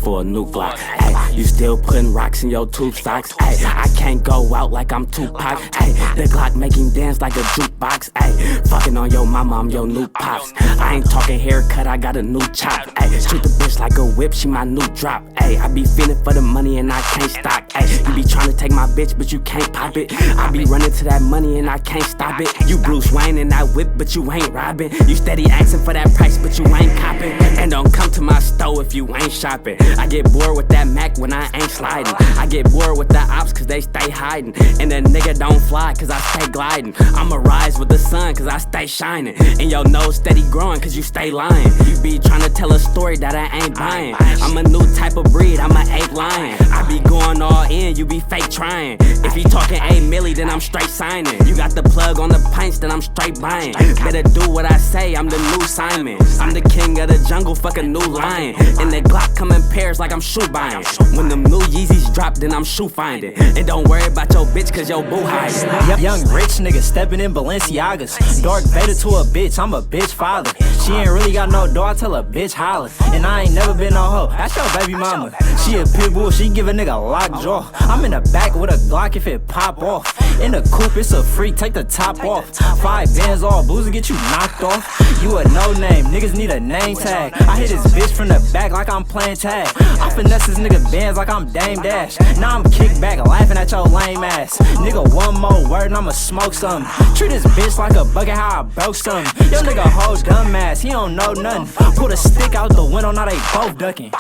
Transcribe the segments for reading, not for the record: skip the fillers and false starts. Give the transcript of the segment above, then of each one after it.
for a new Glock. Ay, you still putting rocks in your tube socks. Ay, I can't go out like I'm Tupac. Ay, the Glock make him dance like a jukebox. Ay, fucking on your mama, I'm your new pops. I ain't talking haircut, I got a new chop. Ay, shoot the bitch like a whip, she my new drop. Ay, I be feeling for the money and I can't stop. Ay, you be trying to take my bitch, but you can't pop it. I be running to that money and I can't stop it. You Bruce Wayne and that whip, but you ain't robbing. You steady asking for that price, but you ain't copping. And don't come to my store if you ain't shopping. I get bored with that Mac when I ain't sliding. I get bored with the ops cause they stay hiding. And the nigga don't fly cause I stay gliding. I'ma rise with the sun cause I stay shining. And your nose steady growing cause you stay lying. You be trying to tell a story that I ain't buying. I'm a new type of breed, I'm an ape lion. I be going all in, you be fake trying. If you talking 8 milli, then I'm straight signing. You got the plug on the pints, then I'm straight buying. Better do what I say, I'm the new Simon. I'm the king of the jungle, fuck a new lion. And the Glock come in pairs like I'm shoe buying. When them new Yeezys drop, then I'm shoe finding. And don't worry about your bitch cause your boo hiding. Young rich nigga stepping in Balenciagas. Dark Vader to a bitch, I'm a bitch father. She ain't really got no door, I tell a bitch holler. And I ain't never been no hoe, that's your baby mama. She a pit bull, she give a nigga lockjaw. I'm in the back with a Glock if it pop off. In the coupe, it's a freak, take the top off. 5 bands all booze to get you knocked off. You a no name, niggas need a name tag. I hit this bitch from the back like I'm playing tag. I finesse this nigga bands like I'm Dame Dash. Now I'm kicked back laughing at your lame ass. Nigga, one more word and I'ma smoke something. Treat this bitch like a bucket, how I broke something. Yo nigga whole dumb ass, he don't know nothing. Pull a stick out the window, now they both ducking.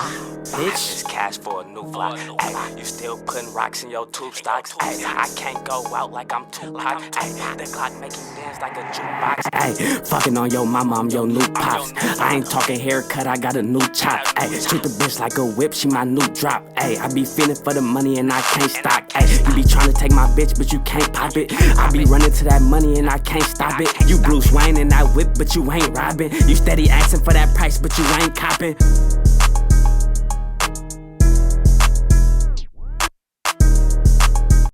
Bitch. It's cash for a new Glock. Ay, you still putting rocks in your tube stocks. Ay, I can't go out like I'm Tupac. Ay, the Glock make you dance like a jukebox. Ay, fucking on your mama, I'm your new pops. I ain't talking haircut, I got a new chop. Ay, shoot the bitch like a whip, she my new drop. Ay, I be feeling for the money and I can't stop. Ay, you be trying to take my bitch, but you can't pop it. I be running to that money and I can't stop it. You Bruce Wayne and that whip, but you ain't robbing. You steady asking for that price, but you ain't copping.